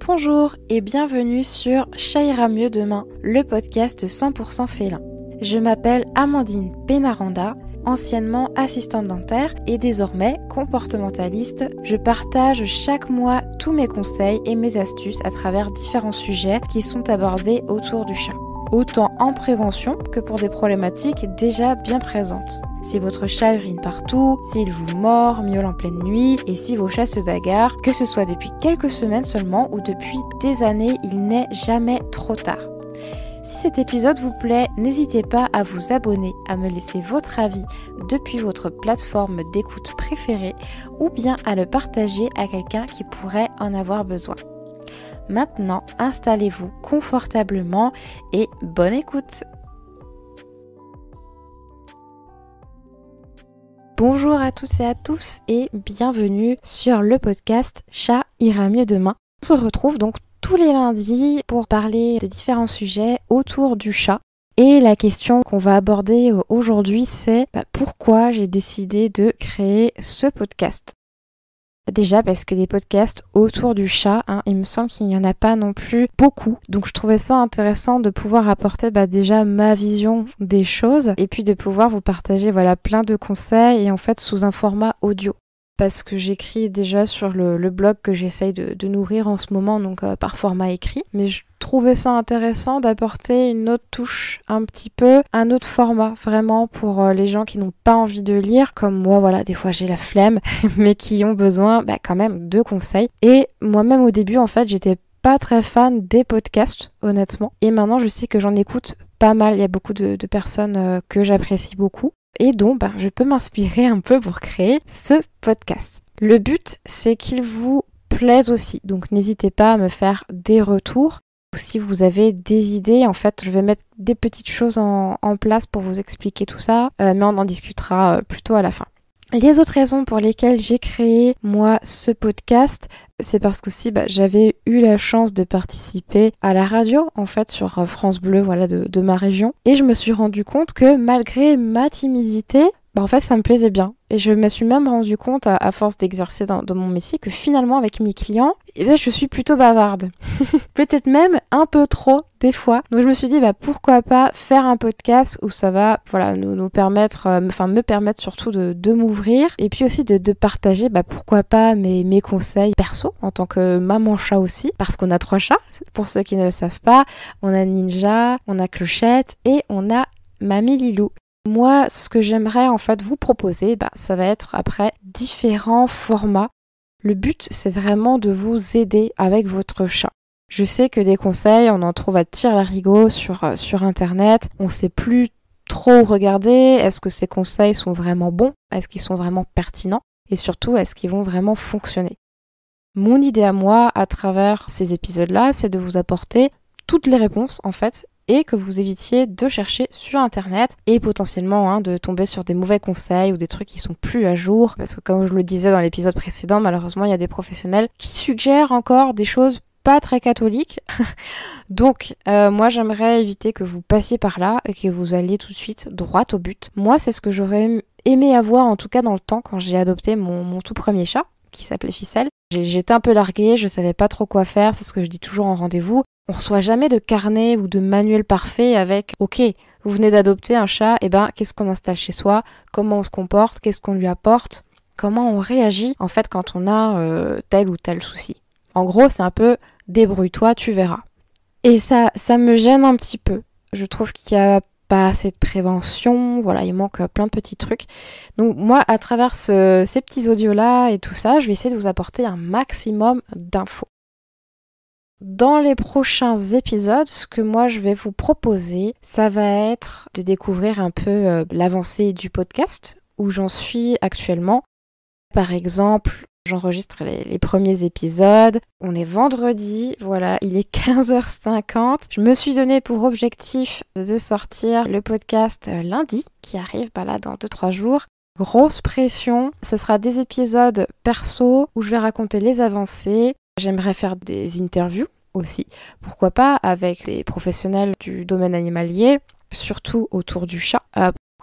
Bonjour et bienvenue sur Chat ira mieux demain, le podcast 100% félin. Je m'appelle Amandine Pénaranda, anciennement assistante dentaire et désormais comportementaliste. Je partage chaque mois tous mes conseils et mes astuces à travers différents sujets qui sont abordés autour du chat, autant en prévention que pour des problématiques déjà bien présentes. Si votre chat urine partout, s'il vous mord, miaule en pleine nuit et si vos chats se bagarrent, que ce soit depuis quelques semaines seulement ou depuis des années, il n'est jamais trop tard. Si cet épisode vous plaît, n'hésitez pas à vous abonner, à me laisser votre avis depuis votre plateforme d'écoute préférée ou bien à le partager à quelqu'un qui pourrait en avoir besoin. Maintenant, installez-vous confortablement et bonne écoute! Bonjour à toutes et à tous et bienvenue sur le podcast Chat ira mieux demain. On se retrouve donc tous les lundis pour parler de différents sujets autour du chat. Et la question qu'on va aborder aujourd'hui c'est pourquoi j'ai décidé de créer ce podcast. Déjà parce que des podcasts autour du chat, il me semble qu'il n'y en a pas non plus beaucoup. Donc je trouvais ça intéressant de pouvoir apporter déjà ma vision des choses et puis de pouvoir vous partager plein de conseils et en fait sous un format audio. Parce que j'écris déjà sur le blog que j'essaye de nourrir en ce moment, donc par format écrit. Mais je trouvais ça intéressant d'apporter une autre touche, un petit peu, un autre format, vraiment pour les gens qui n'ont pas envie de lire, comme moi, des fois j'ai la flemme, mais qui ont besoin quand même de conseils. Et moi-même au début, en fait, j'étais pas très fan des podcasts, honnêtement. Et maintenant, je sais que j'en écoute pas mal. Il y a beaucoup de personnes que j'apprécie beaucoup. Et donc, je peux m'inspirer un peu pour créer ce podcast. Le but, c'est qu'il vous plaise aussi. Donc, n'hésitez pas à me faire des retours. Si vous avez des idées, en fait, je vais mettre des petites choses en place pour vous expliquer tout ça. Mais on en discutera plutôt à la fin. Les autres raisons pour lesquelles j'ai créé, moi, ce podcast, c'est parce que j'avais eu la chance de participer à la radio, en fait, sur France Bleu, de ma région. Et je me suis rendu compte que malgré ma timidité, en fait, ça me plaisait bien. Et je me suis même rendu compte, à force d'exercer dans mon métier, que finalement, avec mes clients, je suis plutôt bavarde. Peut-être même un peu trop, des fois. Donc je me suis dit, pourquoi pas faire un podcast où ça va nous permettre, me permettre surtout de m'ouvrir. Et puis aussi de partager, pourquoi pas mes conseils perso, en tant que maman chat aussi. Parce qu'on a 3 chats, pour ceux qui ne le savent pas. On a Ninja, on a Clochette et on a Mamie Lilou. Moi, ce que j'aimerais en fait vous proposer, ça va être après différents formats. Le but, c'est vraiment de vous aider avec votre chat. Je sais que des conseils, on en trouve à tire-larigot sur Internet. On ne sait plus trop où regarder. Est-ce que ces conseils sont vraiment bons? Est-ce qu'ils sont vraiment pertinents? Et surtout, est-ce qu'ils vont vraiment fonctionner? Mon idée à moi, à travers ces épisodes-là, c'est de vous apporter toutes les réponses, en fait, et que vous évitiez de chercher sur Internet et potentiellement de tomber sur des mauvais conseils ou des trucs qui sont plus à jour. Parce que comme je le disais dans l'épisode précédent, malheureusement, il y a des professionnels qui suggèrent encore des choses pas très catholiques. Donc, moi, j'aimerais éviter que vous passiez par là et que vous alliez tout de suite droit au but. Moi, c'est ce que j'aurais aimé avoir, en tout cas dans le temps, quand j'ai adopté mon tout premier chat, qui s'appelait Ficelle. J'étais un peu larguée, je savais pas trop quoi faire, c'est ce que je dis toujours en rendez-vous. On reçoit jamais de carnet ou de manuel parfait avec « Ok, vous venez d'adopter un chat, qu'est-ce qu'on installe chez soi? Comment on se comporte? Qu'est-ce qu'on lui apporte? Comment on réagit en fait quand on a tel ou tel souci ?» En gros, c'est un peu « Débrouille-toi, tu verras ». Et ça me gêne un petit peu. Je trouve qu'il y a pas assez de prévention, il manque plein de petits trucs. Donc moi, à travers ces petits audios-là et tout ça, je vais essayer de vous apporter un maximum d'infos. Dans les prochains épisodes, ce que moi je vais vous proposer, ça va être de découvrir un peu l'avancée du podcast, où j'en suis actuellement. Par exemple, j'enregistre les premiers épisodes. On est vendredi, il est 15h50. Je me suis donné pour objectif de sortir le podcast lundi, qui arrive là dans 2-3 jours. Grosse pression. Ce sera des épisodes perso où je vais raconter les avancées. J'aimerais faire des interviews aussi. Pourquoi pas avec des professionnels du domaine animalier, surtout autour du chat.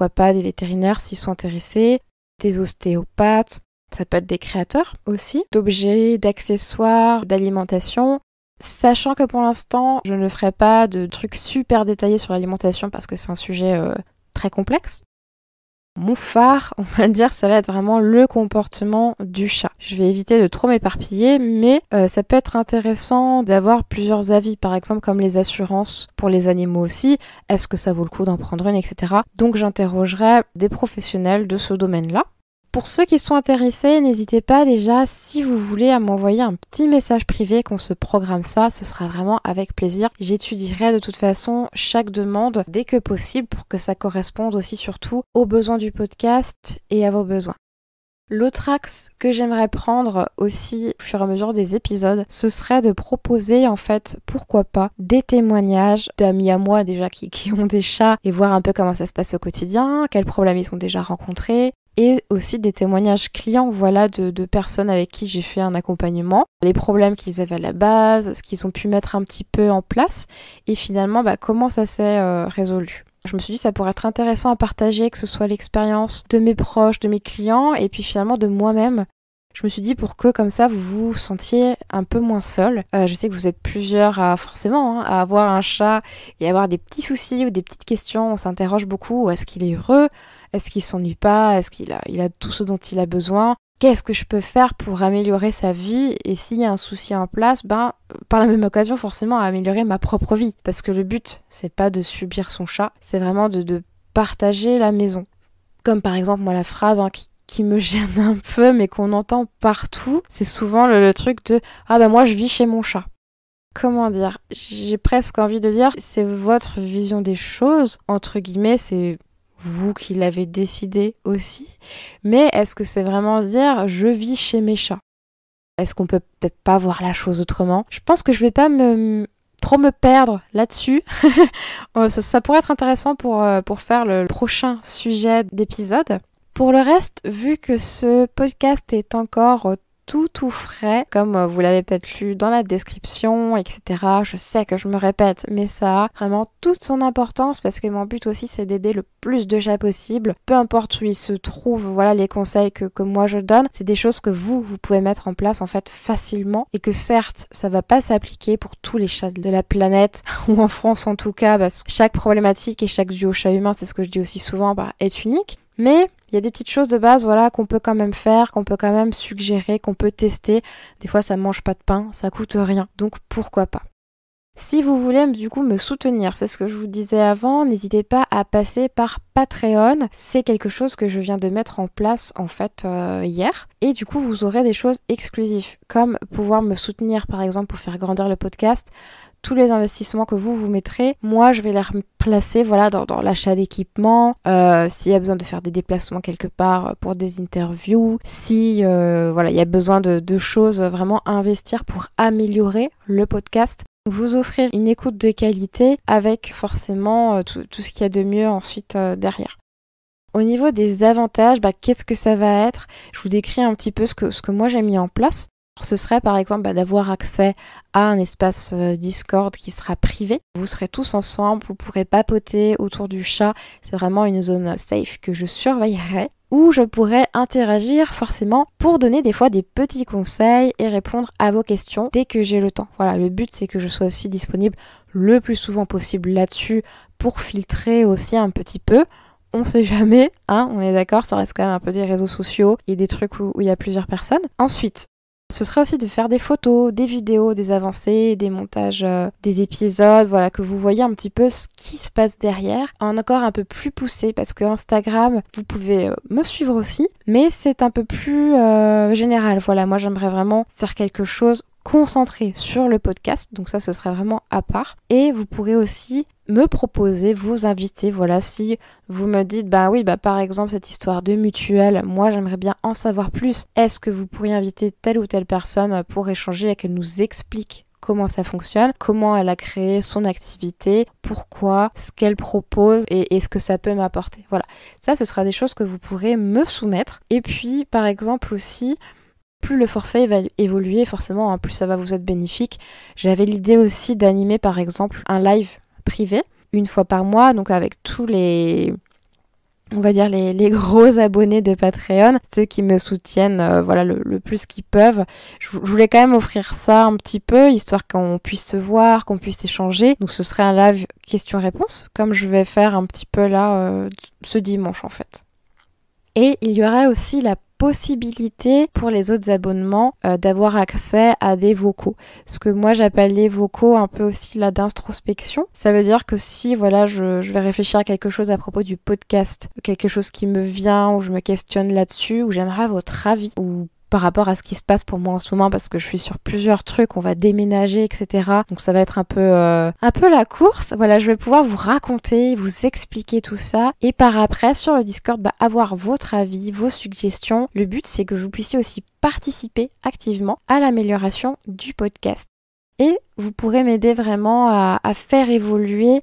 Pourquoi pas des vétérinaires s'ils sont intéressés. des ostéopathes, ça peut être des créateurs aussi, d'objets, d'accessoires, d'alimentation. Sachant que pour l'instant, je ne ferai pas de trucs super détaillés sur l'alimentation parce que c'est un sujet très complexe. Mon phare, on va dire, ça va être vraiment le comportement du chat. Je vais éviter de trop m'éparpiller, mais ça peut être intéressant d'avoir plusieurs avis, par exemple comme les assurances pour les animaux aussi. Est-ce que ça vaut le coup d'en prendre une, etc. Donc j'interrogerai des professionnels de ce domaine-là. Pour ceux qui sont intéressés, n'hésitez pas déjà, si vous voulez, à m'envoyer un petit message privé qu'on se programme ça, ce sera vraiment avec plaisir. J'étudierai de toute façon chaque demande dès que possible pour que ça corresponde aussi surtout aux besoins du podcast et à vos besoins. L'autre axe que j'aimerais prendre aussi au fur et à mesure des épisodes, ce serait de proposer en fait, pourquoi pas, des témoignages d'amis à moi déjà qui ont des chats et voir un peu comment ça se passe au quotidien, quels problèmes ils ont déjà rencontrés. Et aussi des témoignages clients, voilà, de personnes avec qui j'ai fait un accompagnement, les problèmes qu'ils avaient à la base, ce qu'ils ont pu mettre un petit peu en place, et finalement, comment ça s'est résolu. Je me suis dit que ça pourrait être intéressant à partager, que ce soit l'expérience de mes proches, de mes clients, et puis finalement de moi-même. Je me suis dit pour que comme ça vous vous sentiez un peu moins seul. Je sais que vous êtes plusieurs à avoir un chat et avoir des petits soucis ou des petites questions. On s'interroge beaucoup. Est-ce qu'il est heureux? Est-ce qu'il s'ennuie pas? Est-ce qu'il a tout ce dont il a besoin? Qu'est-ce que je peux faire pour améliorer sa vie? Et s'il y a un souci en place, par la même occasion forcément à améliorer ma propre vie. Parce que le but, c'est pas de subir son chat, c'est vraiment de partager la maison. Comme par exemple moi la phrase qui me gêne un peu mais qu'on entend partout, c'est souvent le truc de « Ah moi je vis chez mon chat ». Comment dire? J'ai presque envie de dire c'est votre vision des choses, entre guillemets, c'est vous qui l'avez décidé aussi. Mais est-ce que c'est vraiment dire « Je vis chez mes chats ». Est-ce qu'on peut peut-être pas voir la chose autrement? Je pense que je vais pas trop me perdre là-dessus. Ça pourrait être intéressant pour faire le prochain sujet d'épisode. Pour le reste, vu que ce podcast est encore tout frais, comme vous l'avez peut-être lu dans la description, etc. Je sais que je me répète, mais ça a vraiment toute son importance parce que mon but aussi c'est d'aider le plus de chats possible. Peu importe où ils se trouvent, voilà les conseils que moi je donne, c'est des choses que vous pouvez mettre en place en fait facilement et que certes, ça va pas s'appliquer pour tous les chats de la planète, ou en France en tout cas, parce que chaque problématique et chaque duo chat humain, c'est ce que je dis aussi souvent, est unique. Mais il y a des petites choses de base qu'on peut quand même faire, qu'on peut quand même suggérer, qu'on peut tester. Des fois, ça mange pas de pain, ça coûte rien, donc pourquoi pas. Si vous voulez du coup me soutenir, c'est ce que je vous disais avant, n'hésitez pas à passer par Patreon. C'est quelque chose que je viens de mettre en place en fait hier. Et du coup, vous aurez des choses exclusives, comme pouvoir me soutenir par exemple pour faire grandir le podcast. Tous les investissements que vous mettrez, moi je vais les replacer dans l'achat d'équipements, s'il y a besoin de faire des déplacements quelque part pour des interviews, si il y a besoin de choses vraiment à investir pour améliorer le podcast. Vous offrir une écoute de qualité avec forcément tout ce qu'il y a de mieux ensuite derrière. Au niveau des avantages, qu'est-ce que ça va être? Je vous décris un petit peu ce que moi j'ai mis en place. Ce serait par exemple d'avoir accès à un espace Discord qui sera privé. Vous serez tous ensemble, vous pourrez papoter autour du chat. C'est vraiment une zone safe que je surveillerai, où je pourrais interagir forcément pour donner des fois des petits conseils et répondre à vos questions dès que j'ai le temps. Voilà, le but c'est que je sois aussi disponible le plus souvent possible là-dessus pour filtrer aussi un petit peu. On sait jamais, on est d'accord, ça reste quand même un peu des réseaux sociaux et des trucs où il y a plusieurs personnes. Ensuite, ce serait aussi de faire des photos, des vidéos, des avancées, des montages, des épisodes, que vous voyez un petit peu ce qui se passe derrière, encore un peu plus poussé, parce que Instagram, vous pouvez me suivre aussi, mais c'est un peu plus général. Voilà, moi j'aimerais vraiment faire quelque chose concentré sur le podcast, donc ça ce serait vraiment à part. Et vous pourrez aussi me proposer, vous inviter, si vous me dites, par exemple cette histoire de mutuelle, moi j'aimerais bien en savoir plus, est-ce que vous pourriez inviter telle ou telle personne pour échanger et qu'elle nous explique comment ça fonctionne, comment elle a créé son activité, pourquoi, ce qu'elle propose et ce que ça peut m'apporter. Voilà, ça ce sera des choses que vous pourrez me soumettre. Et puis par exemple aussi, plus le forfait va évoluer, forcément, plus ça va vous être bénéfique. J'avais l'idée aussi d'animer par exemple un live privé, une fois par mois, donc avec tous les on va dire les gros abonnés de Patreon, ceux qui me soutiennent voilà, le plus qu'ils peuvent. Je voulais quand même offrir ça un petit peu, histoire qu'on puisse se voir, qu'on puisse échanger. Donc ce serait un live question-réponse, comme je vais faire un petit peu là ce dimanche en fait. Et il y aura aussi la possibilité pour les autres abonnements d'avoir accès à des vocaux. Ce que moi j'appelle les vocaux un peu aussi là d'introspection. Ça veut dire que si voilà je vais réfléchir à quelque chose à propos du podcast, quelque chose qui me vient ou je me questionne là-dessus, ou j'aimerais votre avis, ou par rapport à ce qui se passe pour moi en ce moment parce que je suis sur plusieurs trucs, on va déménager, etc. Donc ça va être un peu la course. Voilà, je vais pouvoir vous raconter, vous expliquer tout ça et par après sur le Discord, avoir votre avis, vos suggestions. Le but c'est que vous puissiez aussi participer activement à l'amélioration du podcast. Et vous pourrez m'aider vraiment à faire évoluer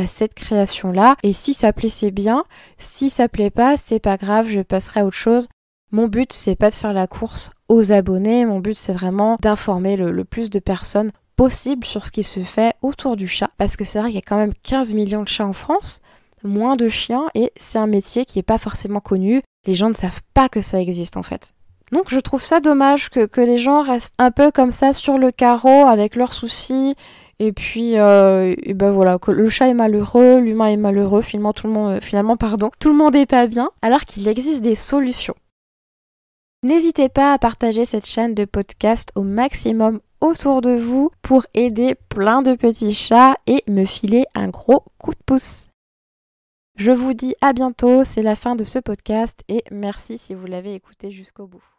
cette création-là. Et si ça plaît, c'est bien. Si ça plaît pas, c'est pas grave, je passerai à autre chose. Mon but, c'est pas de faire la course aux abonnés, mon but c'est vraiment d'informer le plus de personnes possible sur ce qui se fait autour du chat, parce que c'est vrai qu'il y a quand même 15 millions de chats en France, moins de chiens, et c'est un métier qui n'est pas forcément connu, les gens ne savent pas que ça existe en fait. Donc je trouve ça dommage que les gens restent un peu comme ça sur le carreau avec leurs soucis, et puis voilà, que le chat est malheureux, l'humain est malheureux, finalement tout le monde est pas bien, alors qu'il existe des solutions. N'hésitez pas à partager cette chaîne de podcast au maximum autour de vous pour aider plein de petits chats et me filer un gros coup de pouce. Je vous dis à bientôt, c'est la fin de ce podcast et merci si vous l'avez écouté jusqu'au bout.